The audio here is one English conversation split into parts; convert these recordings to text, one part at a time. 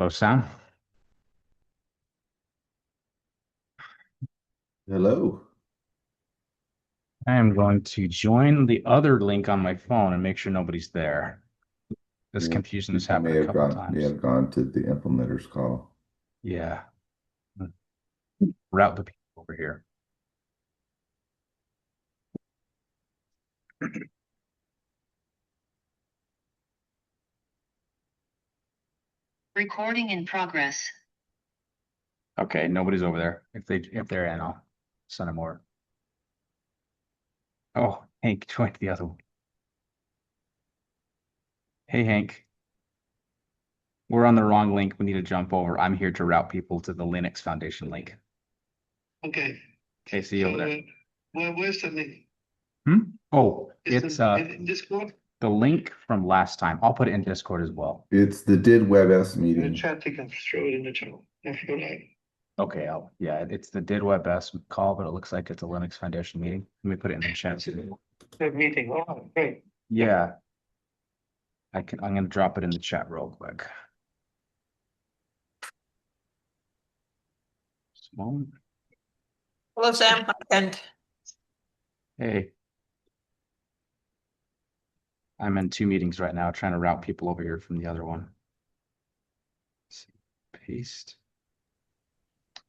Hello, Sam. Hello. I am going to join the other link on my phone and make sure nobody's there. This Yeah, confusion has people happened a couple times. have gone to the implementers call. Yeah. Route the people over here. Recording in progress. Okay, nobody's over there. If they're in, I'll send them more. Oh, Hank joined the other one. Hey, Hank. We're on the wrong link. We need to jump over. I'm here to route people to the Linux Foundation link. Okay. Okay, see you So over there. where's the link? Oh, Is it's it in Discord? the link from last time. I'll put it in Discord as well. It's the did WebS In the meeting. chat, you can throw it in the chat if you like. Okay, yeah, it's the did WebS call, but it looks like it's a Linux Foundation meeting. Let me put it in the chat. The meeting. Oh, great. Yeah, I'm gonna drop it in the chat real quick. Just a moment. Hello, Sam. And Hey, I'm in two meetings right now, trying to route people over here from the other one. Let's see, paste.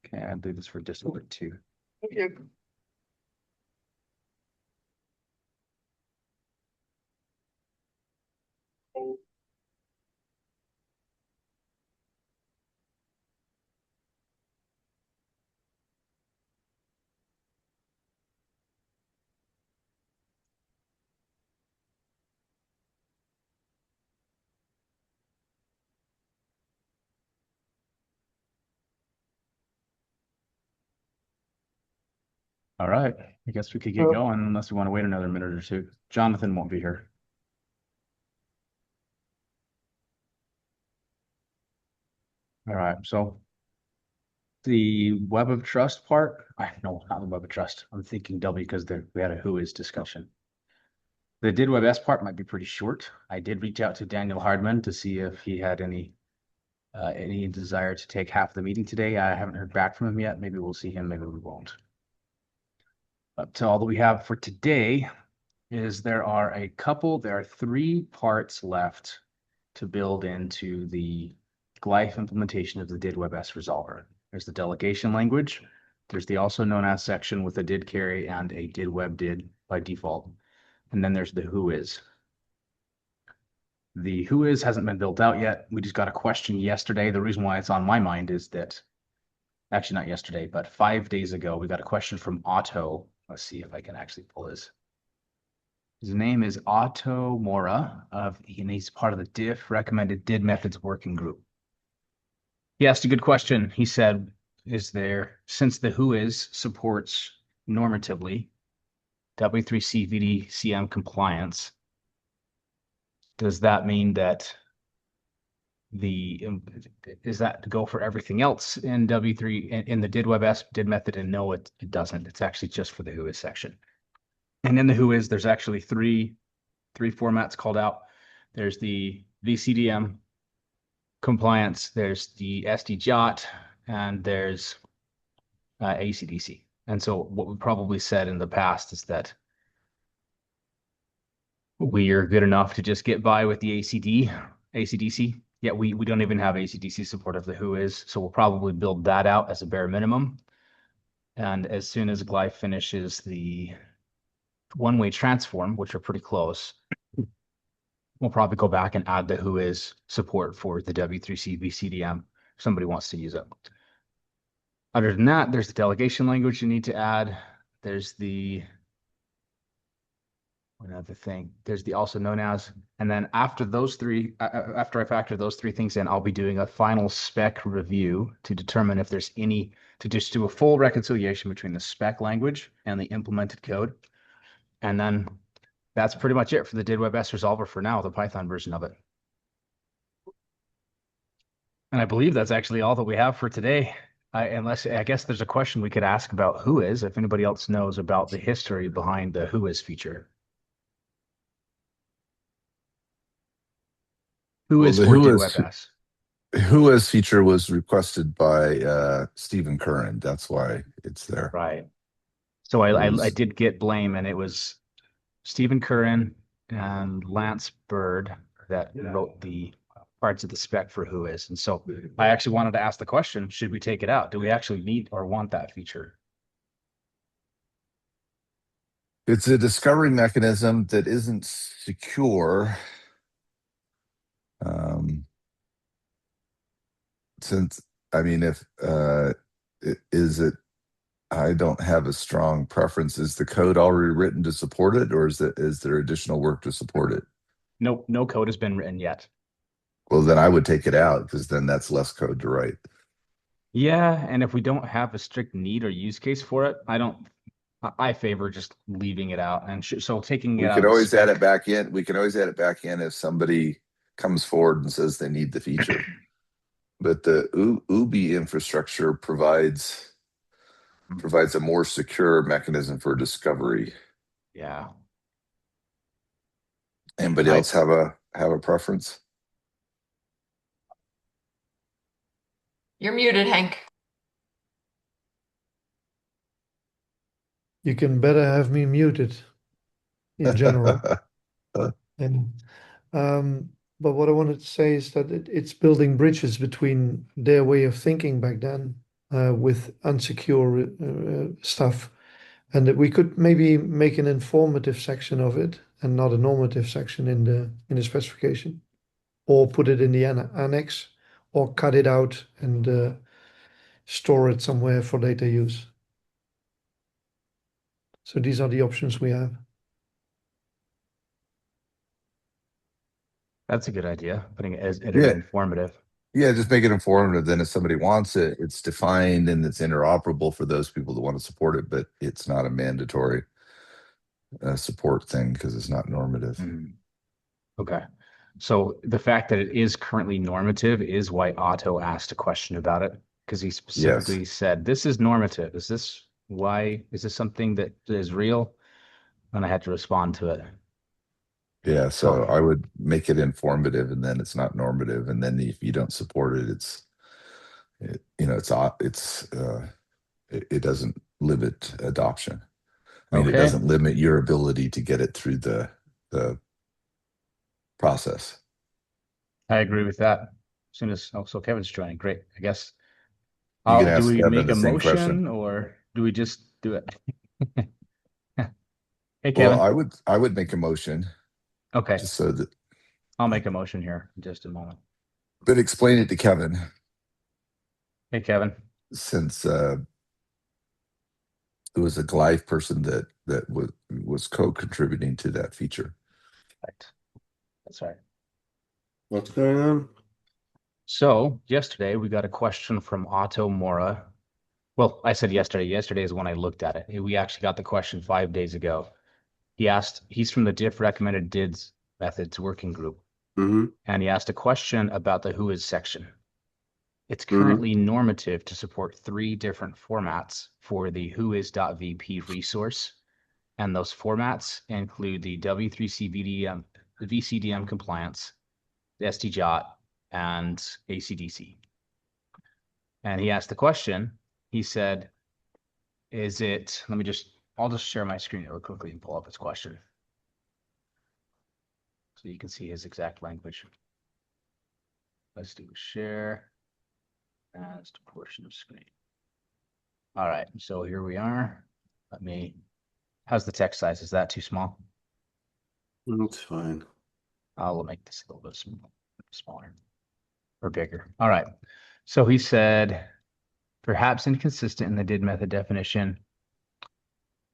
Okay, I'll do this for Discord too. Okay. All right, I guess we could get going unless we want to wait another minute or two. Jonathan won't be here. All right, so the Web of Trust part, no, not the Web of Trust. I'm thinking W because we had a who is discussion. The did WebS part might be pretty short. I did reach out to Daniel Hardman to see if he had any desire to take half the meeting today. I haven't heard back from him yet. Maybe we'll see him, maybe we won't. But all that we have for today is there are three parts left to build into the Glyph implementation of the did WebS resolver. There's the delegation language. There's the also known as section with a did carry and a did web did by default. And then there's the who is. The who is hasn't been built out yet. We just got a question yesterday. The reason why it's on my mind is that actually not yesterday, but 5 days ago, we got a question from Otto. Let's see if I can actually pull his. His name is Otto Mora and he's part of the diff recommended did methods working group. He asked a good question. He said, since the who is supports normatively W3C VDCM compliance, does that mean that is that to go for everything else in W3 in the did WebS did method? And no, it doesn't. It's actually just for the who is section. And in the who is, there's actually three formats called out. There's the VCDM compliance, there's the SDJOT, and there's ACDC. And so what we probably said in the past is that we are good enough to just get by with the ACDC. Yeah, we don't even have ACDC support of the who is, so we'll probably build that out as a bare minimum. And as soon as Glyph finishes the one-way transform, which are pretty close, we'll probably go back and add the who is support for the W3C VCDM if somebody wants to use it. Other than that, there's the delegation language you need to add. There's another thing. There's the also known as, and then after those three, after I factor those three things in, I'll be doing a final spec review to determine if there's to just do a full reconciliation between the spec language and the implemented code. And then that's pretty much it for the did WebS resolver for now, the Python version of it. And I believe that's actually all that we have for today. Unless I guess there's a question we could ask about who is, if anybody else knows about the history behind the who is feature. Who Well, is the for who did is WebS? Whois feature was requested by Stephen Curran. That's why it's there. Right. So I Whois. did get blame, and it was Stephen Curran and Lance Bird that wrote the parts of the spec for Whois. And so I actually wanted to ask the question, should we take it out? Do we actually need or want that feature? It's a discovery mechanism that isn't secure. Since I mean, if is it, I don't have a strong preference. Is the code already written to support it, or is there additional work to support it? No code has been written yet. Well, then I would take it out because then that's less code to write. Yeah, and if we don't have a strict need or use case for it, I favor just leaving it out. And so taking it We out could of the always add spec. it back in. We can always add it back in if somebody comes forward and says they need the feature. But the Ubi infrastructure provides a more secure mechanism for discovery. Yeah. Anybody else have a preference? You're muted, Hank. You can better have me muted in general. And but what I wanted to say is that it's building bridges between their way of thinking back then with unsecure stuff, and that we could maybe make an informative section of it and not a normative section in the specification, or put it in the annex, or cut it out and store it somewhere for later use. So these are the options we have. That's a good idea, putting it as Yeah. informative. Yeah, just make it informative. Then if somebody wants it, it's defined and it's interoperable for those people that want to support it, but it's not a mandatory support thing because it's not normative. Okay. So the fact that it is currently normative is why Otto asked a question about it, because he specifically said, this is normative. Is this something that is real? And I had to respond to it. Yeah, so I would make it informative, and then it's not normative, and then if you don't support it, it doesn't limit adoption. I mean, it doesn't limit your ability to get it through the process. I agree with that. As soon as so Kevin's joining, great. I guess. You can ask do we Kevin make the a same motion question. or do we just do it? Hey, Kevin. Well, I would make a motion. Okay. Just so that I'll make a motion here in just a moment. But explain it to Kevin. Hey, Kevin. Since it was a Glyph person that was co-contributing to that feature. Right. That's right. What's going on? So yesterday we got a question from Otto Mora. Well, I said yesterday. Yesterday is when I looked at it. We actually got the question 5 days ago. He's from the diff recommended DIDS methods working group. And he asked a question about the Whois section. It's currently normative to support 3 different formats for the whois.vp resource. And those formats include the W3C VDM, the VCDM compliance, the STJOT, and ACDC. And he asked the question, he said, I'll just share my screen real quickly and pull up his question. So you can see his exact language. Let's do a share as to portion of screen. All right, so here we are. How's the text size? Is that too small? That's fine. I'll make this a little bit smaller or bigger. All right. So he said, perhaps inconsistent in the did method definition.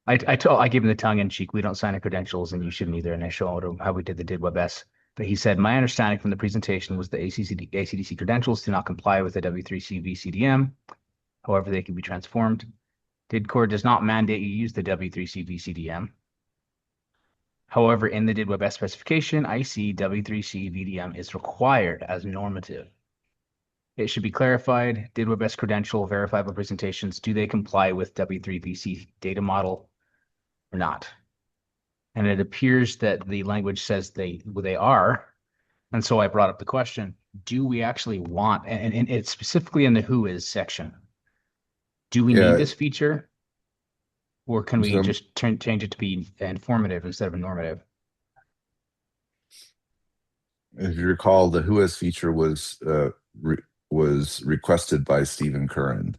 I gave him the tongue in cheek. We don't sign our credentials, and you shouldn't either. And I showed him how we did the did WebS. But he said, my understanding from the presentation was the ACDC credentials do not comply with the W3C VCDM. However, they can be transformed. DIDCore does not mandate you use the W3C VCDM. However, in the DidWebS specification, I see W3C VDM is required as normative. It should be clarified, DidWebS credential verifiable presentations, do they comply with W3VC data model or not? And it appears that the language says they are. And so I brought up the question, do we actually want, and it's specifically in the who is section. Do we Yeah. need this feature? Or can we So just change it to be informative instead of normative? if you recall, the Who Is feature was requested by Stephen Curran.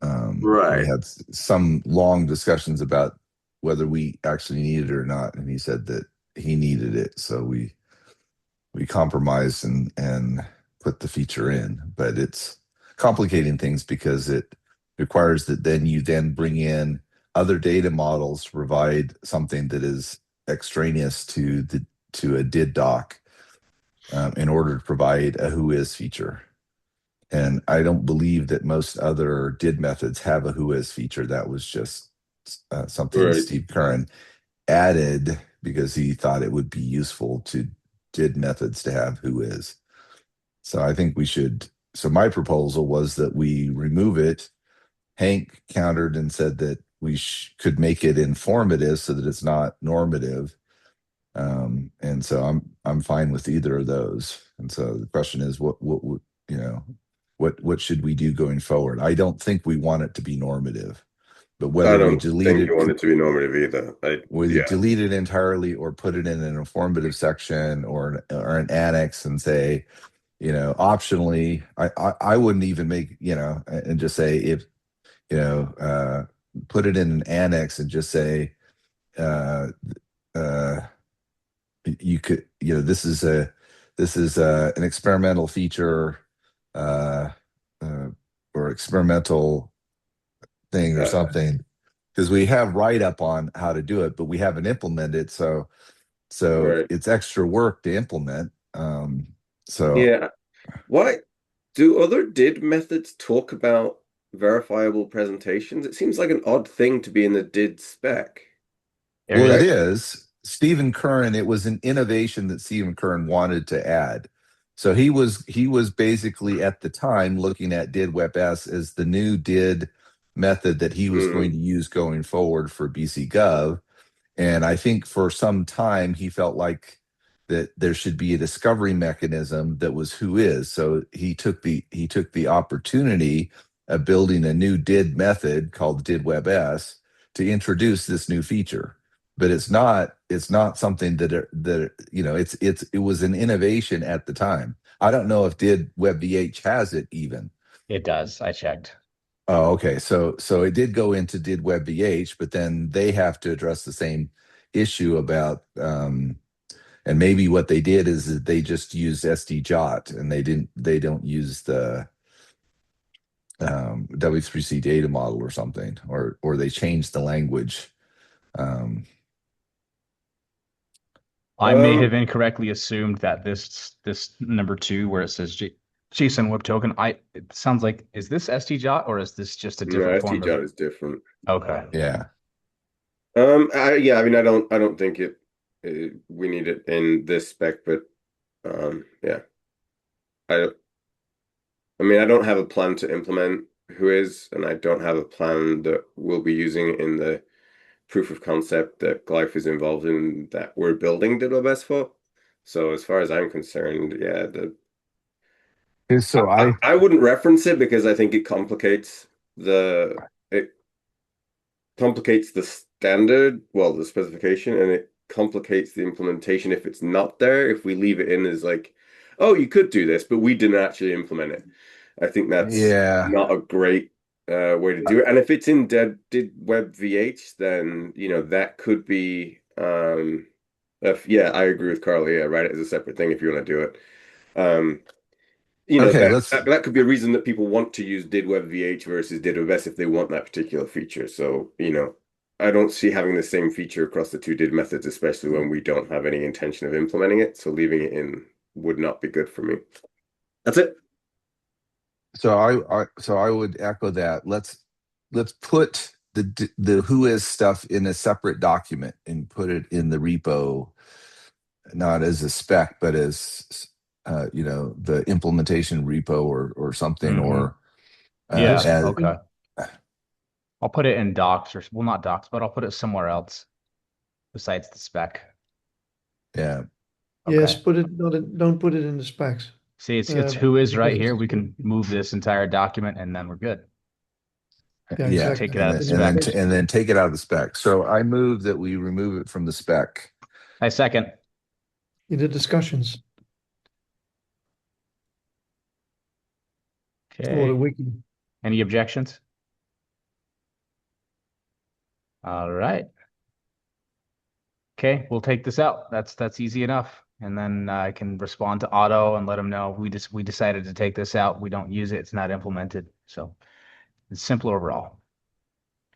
We Right. had some long discussions about whether we actually needed it or not, and he said that he needed it, so we compromised and put the feature in. But it's complicating things because it requires that you then bring in other data models to provide something that is extraneous to a did doc in order to provide a who is feature. And I don't believe that most other did methods have a who is feature. That was just something Right. Steve Curran added because he thought it would be useful to did methods to have who is. So I think we should. So my proposal was that we remove it. Hank countered and said that we could make it informative so that it's not normative. And so I'm fine with either of those. And so the question is, what you know, what should we do going forward? I don't think we want it to be normative, but I whether we don't delete think it, you want it to be normative either. whether delete it entirely or put it in an informative section or an annex and say, optionally, I wouldn't even make, and just say if, put it in an annex and just say, uh, uh, you could, this is an experimental feature, uh, uh, or experimental thing or something, because we have write up on how to do it, but we haven't implemented it. So Right. it's extra work to implement. So Yeah. Why do other did methods talk about verifiable presentations? It seems like an odd thing to be in the did spec. Well, it There's is. Stephen Curran, it was an innovation that Stephen Curran wanted to add. So he was basically at the time looking at did WebS as the new did method that he was going Mm, to use going forward for BC Gov. And I think for some time he felt like that there should be a discovery mechanism that was who is. So he took the opportunity of building a new did method called did WebS to introduce this new feature. But it's not something it was an innovation at the time. I don't know if did WebVH has it even. it does. I checked. Oh, okay. So it did go into did WebVH, but then they have to address the same issue about and maybe what they did is that they just used SDJOT and they don't use the W3C data model or something, or they changed the language. Um, I may um, have incorrectly assumed that this number two where it says JSON Web Token, it sounds like, is this STJOT or is this just a no, different form of? STJOT is different. Okay. yeah. Yeah, I mean, I don't think we need it in this spec, but yeah, I, I mean, I don't have a plan to implement who is, and I don't have a plan that we'll be using in the proof of concept that Glyph is involved in that we're building DWS for. So as far as I'm concerned, yeah, So I wouldn't reference it because I think it complicates the standard, well, the specification, and it complicates the implementation if it's not there. If we leave it in as like, oh, you could do this, but we didn't actually implement it. I think that's yeah. not a great way to do it. And if it's in did web VH, then that could be if yeah, I agree with Carly. Yeah, write it as a separate thing if you want to do it. Um, Okay. that could be a reason that people want to use did web VH versus did WebS if they want that particular feature. So, I don't see having the same feature across the two did methods, especially when we don't have any intention of implementing it. So leaving it in would not be good for me. That's it. So I would echo that. Let's put the who is stuff in a separate document and put it in the repo, not as a spec, but as the implementation repo or something, Mhm. or Yeah. This, as Okay. I'll put it in docs or, well, not docs, but I'll put it somewhere else besides the spec. yeah. yes, Okay. don't put it in the specs. See, it's who is because right here. it's- We can move this entire document and then we're good. Yeah, Yeah, exactly. Take it out of the and then spec. and then take it out of the spec. So I move that we remove it from the spec. I second. In the discussions or the Okay. wiki. Any objections? All right. Okay, we'll take this out. That's easy enough. And then I can respond to Otto and let him know we decided to take this out. We don't use it. It's not implemented. So it's simple overall.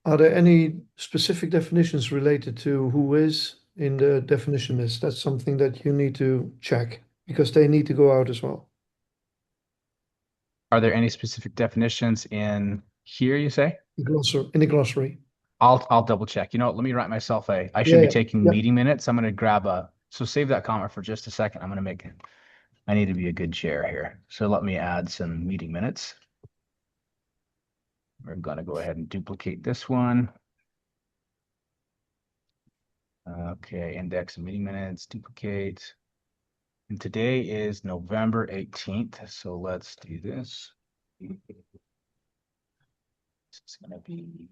Are there any specific definitions related to who is in the definition list? That's something that you need to check because they need to go out as well. Are there any specific definitions in here, you say? In the glossary. I'll double check. You know what? Let me write myself I should Yeah, be yeah, taking yeah. meeting minutes. I'm gonna grab so save that comment for just a second. I'm gonna make it. I need to be a good chair here. So let me add some meeting minutes. We're gonna go ahead and duplicate this one. Okay, index and meeting minutes, duplicate. And today is November 18th. So let's do this. This is gonna be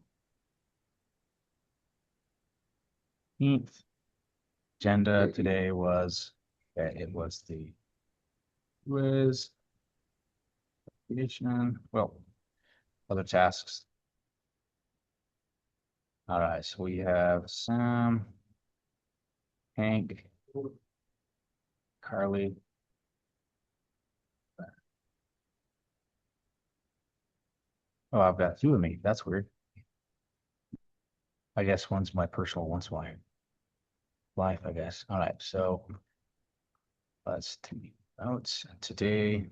18th. Agenda today was it was the quiz, well, other tasks. All right, so we have Sam, Hank, Carly. Oh, I've got two of me. That's weird. I guess one's my personal, one's my life, I guess. All right, so let's take notes. Today,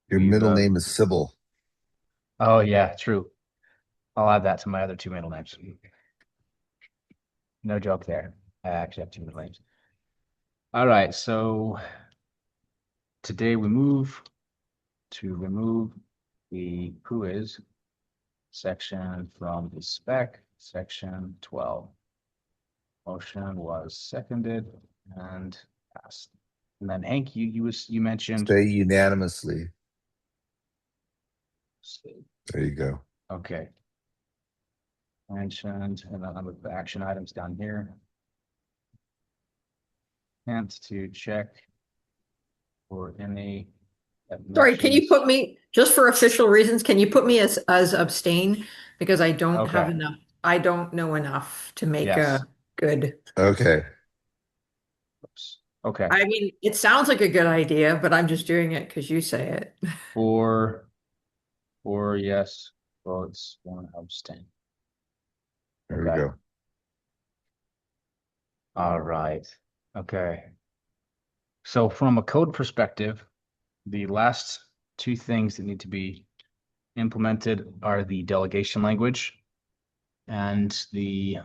Your we've, middle name is Sybil. oh yeah, true. I'll add that to my other two middle names. No joke there. I actually have two middle names. All right, so today we move to remove the who is section from the spec, section 12. Motion was seconded and passed. And then Hank, you mentioned. Say unanimously. There you go. Okay. Mentioned, and then with the action items down here. And to check for any. Sorry, can you admissions. put me, just for official reasons, can you put me as abstain? Because I don't have Okay. enough, I don't know enough to make Yes. a good. Okay. Oops. Okay. I mean, it sounds like a good idea, but I'm just doing it because you say it. Four yes votes, one abstain. There we Okay. go. All right. Okay. So from a code perspective, the last two things that need to be implemented are the delegation language and the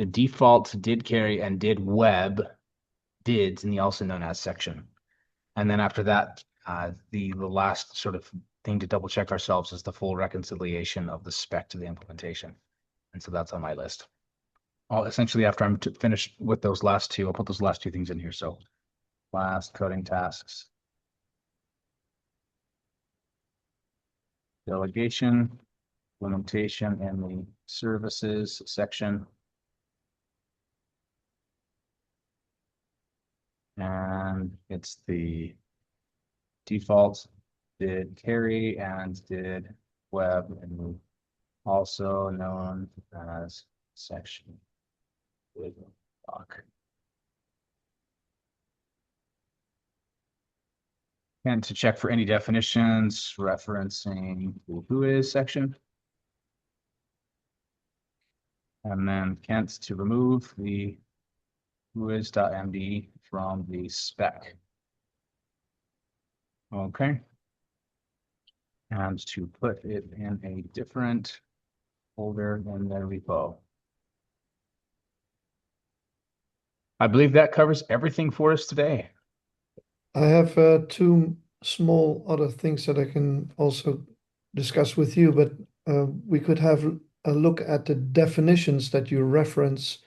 default did carry and did web dids in the also known as section. And then after that, the last sort of thing to double check ourselves is the full reconciliation of the spec to the implementation. And so that's on my list. Essentially, after I'm finished with those last two, I'll put those last two things in here. So last coding tasks. Delegation, implementation, and the services section. And it's the default did carry and did web and also known as section with doc. And to check for any definitions referencing the who is section. And then Kent to remove the whois.md from the spec. Okay. And to put it in a different folder in the repo. I believe that covers everything for us today. I have two small other things that I can also discuss with you, but we could have a look at the definitions that you reference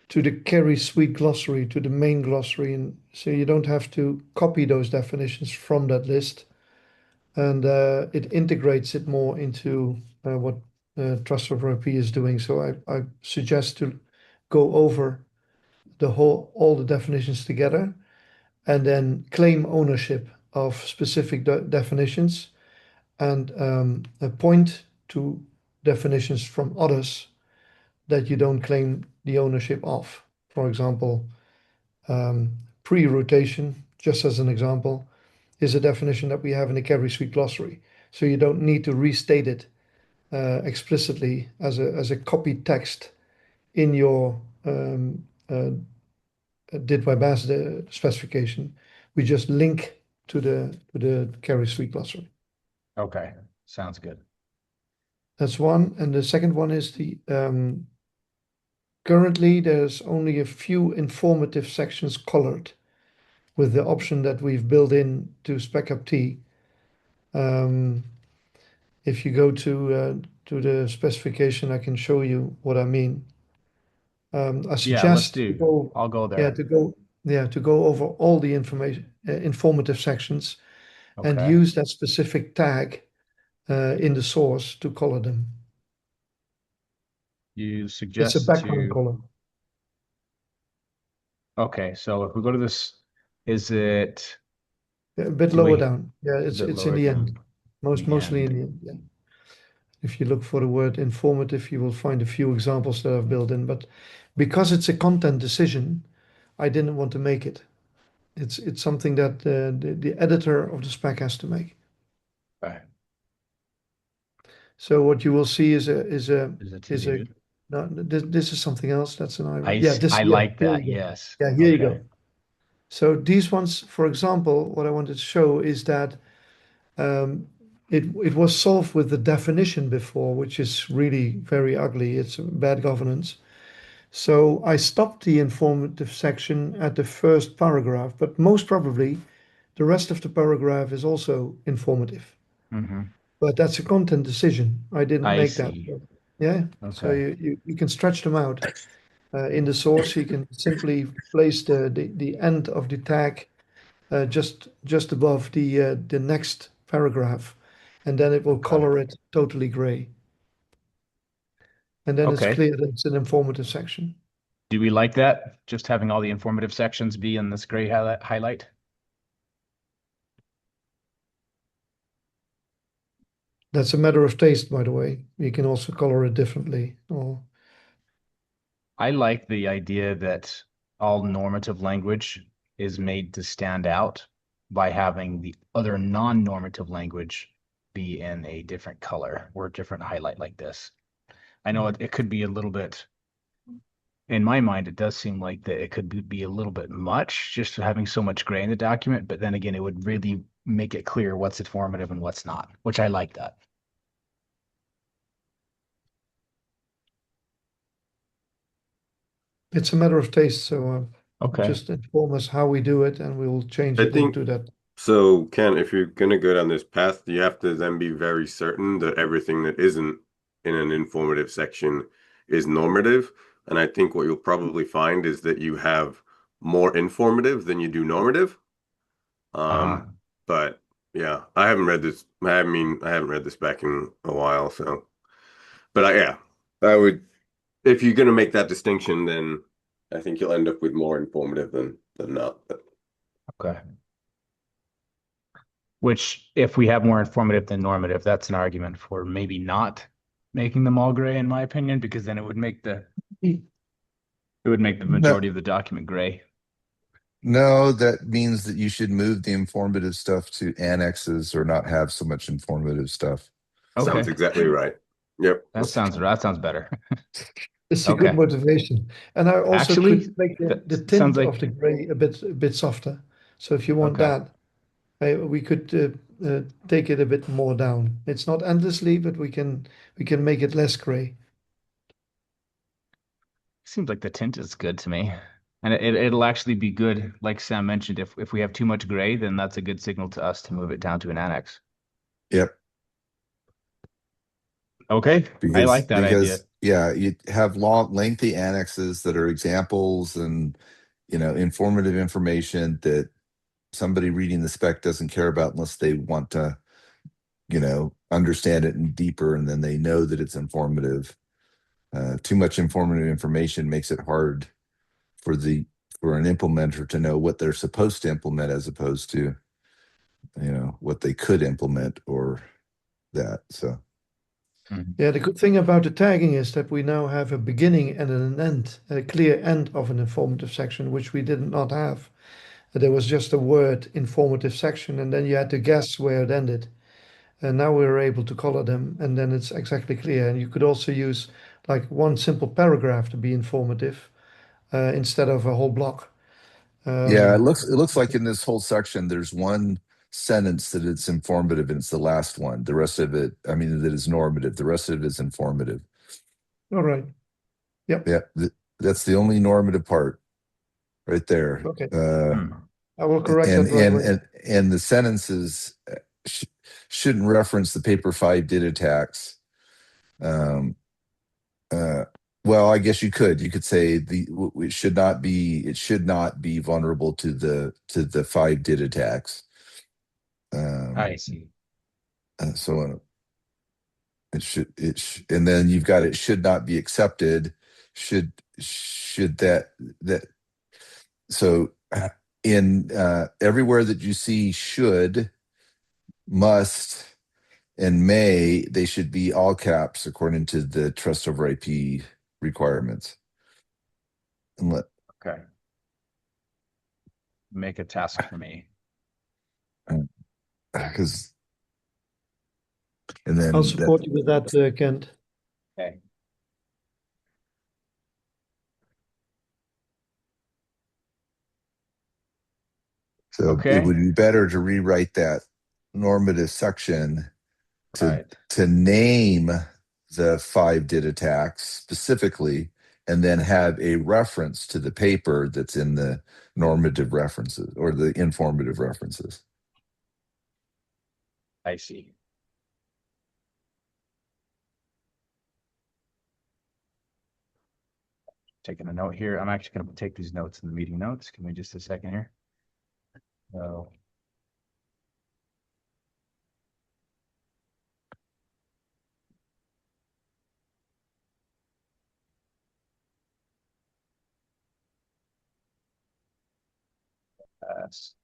to the Carry Suite glossary, to the main glossary, and so you don't have to copy those definitions from that list, and it integrates it more into what Trust over IP is doing. So I suggest to go over all the definitions together, and then claim ownership of specific definitions, and point to definitions from others that you don't claim the ownership of. For example, pre-rotation, just as an example, is a definition that we have in the Carry Suite glossary. So you don't need to restate it explicitly as a copied text in your did by Bass the specification. We just link to the Carry Suite glossary. Okay, sounds good. That's one. And the second one is currently there's only a few informative sections colored with the option that we've built in to Spec Up T. If you go to the specification, I can show you what I mean. I Yeah, let's suggest to do. go, I'll go yeah, there. to go over all the information, informative sections, and Okay. use that specific tag in the source to color them. You It's a suggest background to, color. okay, so if we go to this, is it A bit do lower we down. Yeah, a bit it's in lower the end. down? The Mostly in end. the end. Yeah. If you look for the word informative, you will find a few examples that I've built in. But because it's a content decision, I didn't want to make it. It's something that the editor of the spec has to make. Okay. So what you will see is Is it is a TDU? no, this is something else. That's an iron. Yeah, I yeah, like here that. you go. Yes. Yeah, here you Okay. go. So these ones, for example, what I wanted to show is that it was solved with the definition before, which is really very ugly. It's bad governance. So I stopped the informative section at the first paragraph, but most probably the rest of the paragraph is also informative. Hmm. But that's a content decision. I didn't I make that. see. Yeah. So Okay. you can stretch them out. In the source, you can simply place the end of the tag just above the next paragraph, and then it will Okay. color it totally gray. And then it's Okay. clear that it's an informative section. Do we like that? Just having all the informative sections be in this gray highlight? That's a matter of taste, by the way. You can also color it differently. Or I like the idea that all normative language is made to stand out by having the other non-normative language be in a different color or a different highlight like this. I know it could be a little bit, in my mind, it does seem like that it could be a little bit much just having so much gray in the document, but then again, it would really make it clear what's informative and what's not, which I like that. it's a matter of taste. So Okay. just inform us how we do it, and we'll change I it think into that. so, Ken, if you're gonna go down this path, you have to then be very certain that everything that isn't in an informative section is normative. And I think what you'll probably find is that you have more informative than you do normative. Uh-huh. But yeah, I haven't read this. I mean, I haven't read this back in a while, so. But yeah, I would. If you're gonna make that distinction, then I think you'll end up with more informative than not. But Okay. Which, if we have more informative than normative, that's an argument for maybe not making them all gray, in my opinion, because then it would make the No, majority of the document gray. no, that means that you should move the informative stuff to annexes or not have so much informative stuff. Okay, sounds exactly right. Yep. that sounds better. It's a good Okay. motivation. And I also Actually, could make that the sounds tint of like the gray a bit softer. So if you want okay. that, we could take it a bit more down. It's not endlessly, but we can make it less gray. Seems like the tint is good to me. And it'll actually be good, like Sam mentioned, if we have too much gray, then that's a good signal to us to move it down to an annex. Yep. Okay, I like that Because idea. yeah, you have long, lengthy annexes that are examples and, informative information that somebody reading the spec doesn't care about unless they want to, understand it and deeper, and then they know that it's informative. Too much informative information makes it hard for an implementer to know what they're supposed to implement as opposed to, what they could implement or that. So Yeah, the good thing about the tagging is that we now have a beginning and an end, a clear end of an informative section, which we did not have. There was just a word informative section, and then you had to guess where it ended. And now we're able to color them, and then it's exactly clear. And you could also use like one simple paragraph to be informative instead of a whole block. yeah, it Um, looks like in this whole section there's one sentence that it's informative and it's the last one. The rest of it, I mean, that is normative. The rest of it is informative. all right. Yep. Yeah, that's the only normative part right there. Okay. Hmm. I will correct and that right and away. and the sentences sh shouldn't reference the paper 5 did attacks. Um, uh, well, I guess you could say it should not be vulnerable to the 5 did attacks. I see. So and then you've got it should not be accepted. Should that so in everywhere that you see should, must, and may, they should be all caps according to the trust over IP requirements. And Okay. Make a task for me. because and I'll then that support you with that, Kent. Okay. so it Okay. would be better to rewrite that normative section to Right. name the 5 did attacks specifically, and then have a reference to the paper that's in the normative references or the informative references. I see. Taking a note here. I'm actually going to take these notes in the meeting notes. Give me just a second here. So, that's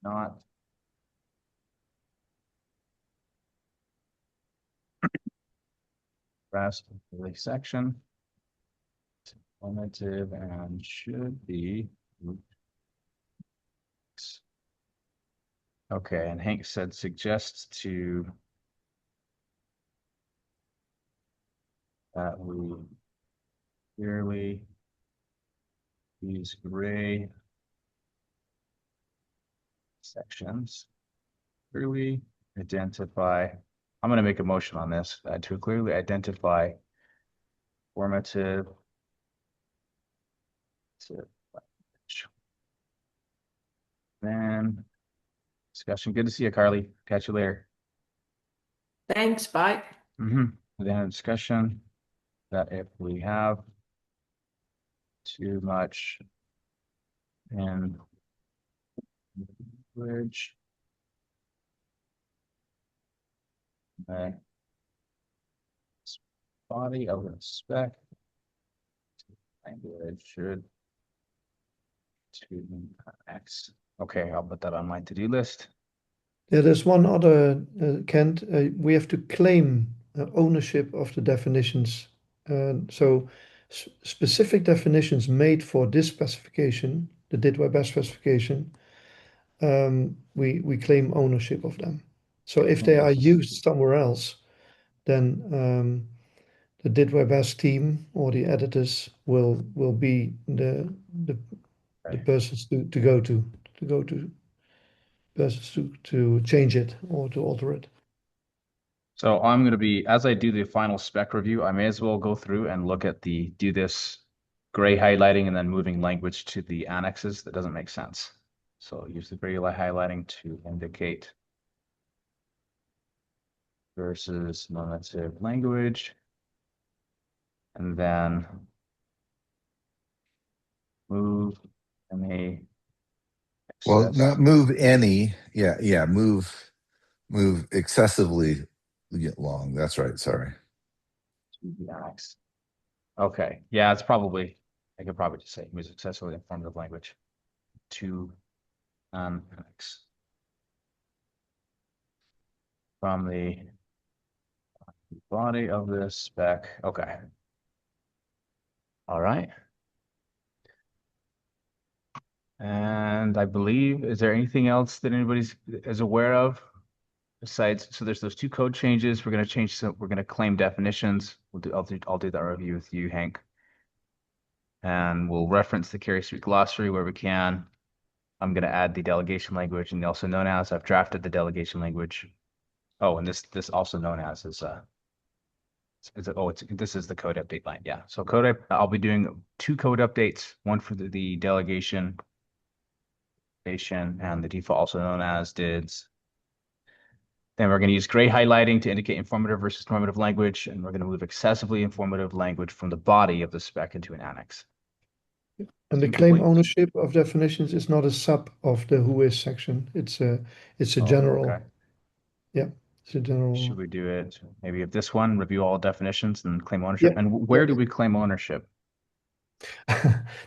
not rest of the section. Formative and should be. Okay, and Hank said suggests to that we clearly use gray sections. Clearly identify. I'm going to make a motion on this to clearly identify formative to then discussion. Good to see you, Carly. Catch you later. Thanks, bye. Then discussion that if we have too much in language, the body of the spec language should to X. Okay, I'll put that on my to-do list. Yeah, there's one other, Kent. We have to claim ownership of the definitions. So specific definitions made for this specification, the DIT-WebS specification, we claim ownership of them. So if they are used somewhere else, then the DIT-WebS team or the editors will be the Right. persons to go to persons to change it or to alter it. So I'm going to be, as I do the final spec review, I may as well go through and look at do this gray highlighting and then moving language to the annexes. That doesn't make sense. So use the gray highlighting to indicate versus normative language. And then move any Well, excess not move any. Yeah, yeah. Move excessively long. That's right. Sorry. to the annex. Okay, yeah, it's probably, I could probably just say moves excessively informative language to annex from the body of this spec. Okay. All right. And I believe, is there anything else that anybody's is aware of besides, so there's those two code changes. We're going to change some, we're going to claim definitions. I'll do that review with you, Hank. And we'll reference the Carey Street glossary where we can. I'm going to add the delegation language and also known as, I've drafted the delegation language. Oh, and this also known as this is the code update line. Yeah. So I'll be doing two code updates, one for the delegation and the default also known as dids. Then we're going to use gray highlighting to indicate informative versus normative language, and we're going to move excessively informative language from the body of the spec into an annex. And the Seem claim complete? ownership of definitions is not a sub of the who is section. It's a Oh, general. okay. Yeah, it's a general. Should we do it? Maybe if this one, review all definitions and claim ownership. Yeah. And where do we claim ownership?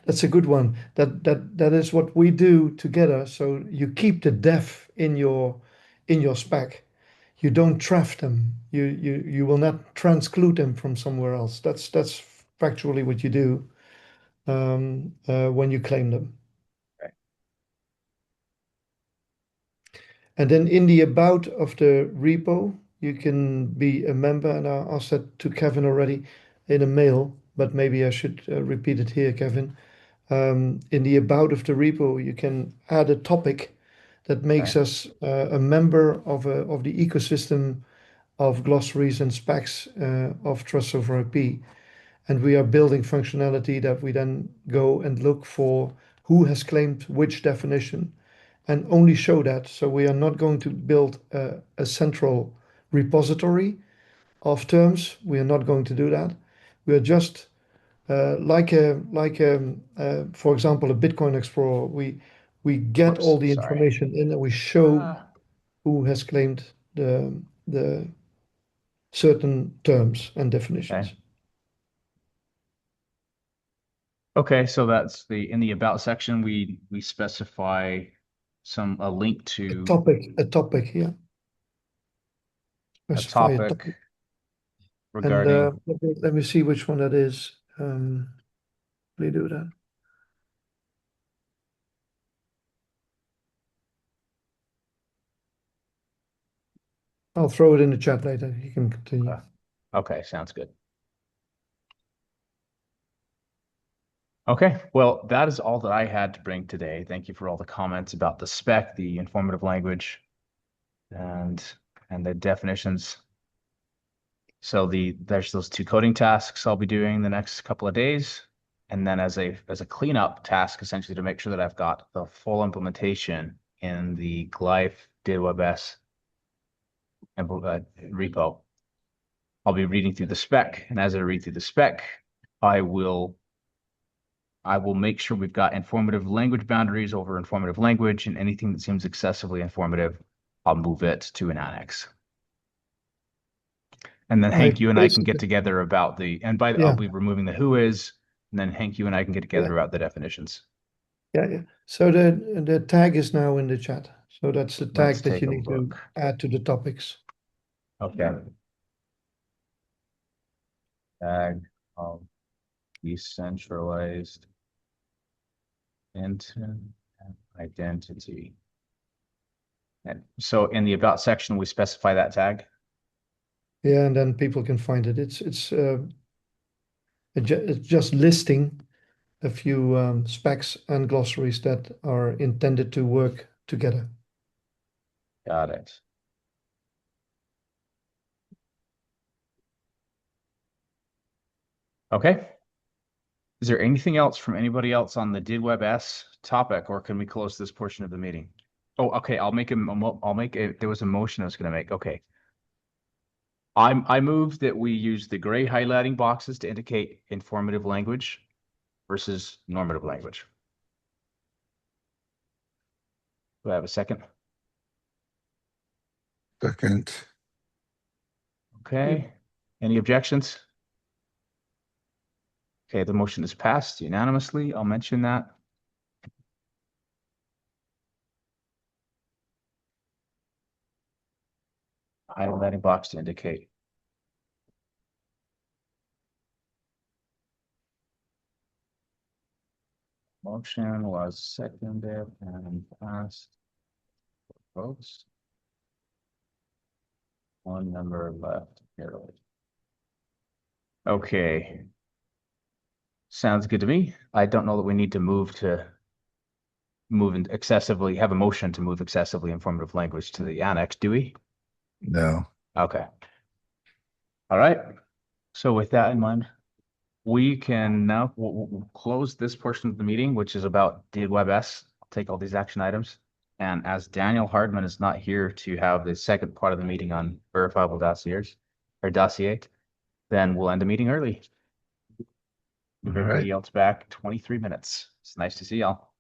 That's a good one. That is what we do together. So you keep the def in your spec. You don't traff them. You will not transclude them from somewhere else. That's factually what you do when you claim them. Okay. And then in the about of the repo, you can be a member. And I asked that to Kevin already in a mail, but maybe I should repeat it here, Kevin. In the about of the repo, you can add a topic that makes Okay. us a member of the ecosystem of glossaries and specs of Trust over IP. And we are building functionality that we then go and look for who has claimed which definition and only show that. So we are not going to build a central repository of terms. We are not going to do that. We are just for example, a Bitcoin Explorer. We get all Whoops, the sorry. information in and we show Ah, who has claimed the certain terms and definitions. okay. Okay, so that's in the about section, we specify a link to A topic, yeah. a Specify a topic topic. And regarding, let me see which one that is. Let me do that. I'll throw it in the chat later. You can continue. okay, sounds good. Okay, well, that is all that I had to bring today. Thank you for all the comments about the spec, the informative language, and the definitions. So there's those two coding tasks I'll be doing the next couple of days. And then as a cleanup task, essentially to make sure that I've got the full implementation in the Glyph didWebS repo. I'll be reading through the spec, and as I read through the spec, I will make sure we've got informative language boundaries over informative language, and anything that seems excessively informative, I'll move it to an annex. And then Hank, you and I can get together about I'll be removing the who is, and then Hank, you and I can get together about the definitions. Yeah. So the tag is now in the chat. So that's the tag Let's that take you a need to look. add to the topics. Okay. Tag of decentralized intent identity. And so in the about section, we specify that tag. Yeah, and then people can find it. It's just listing a few specs and glossaries that are intended to work together. Got it. Okay. Is there anything else from anybody else on the didWebS topic, or can we close this portion of the meeting? Oh, okay. There was a motion I was going to make. Okay. I move that we use the gray highlighting boxes to indicate informative language versus normative language. Do I have a second? Second. Okay. Any objections? Okay, the motion is passed unanimously. I'll mention that. Highlighting box to indicate. Motion was seconded and passed. Votes. One member left. Barely. Okay. Sounds good to me. I don't know that we need to move excessively, have a motion to move excessively informative language to the annex, do we? No. Okay. All right. So with that in mind, we can now we'll close this portion of the meeting, which is about the WebS. Take all these action items. And as Daniel Hardman is not here to have the second part of the meeting on verifiable dossiers or dossier, then we'll end the meeting early. All Everybody right. else back 23 minutes. It's nice to see y'all.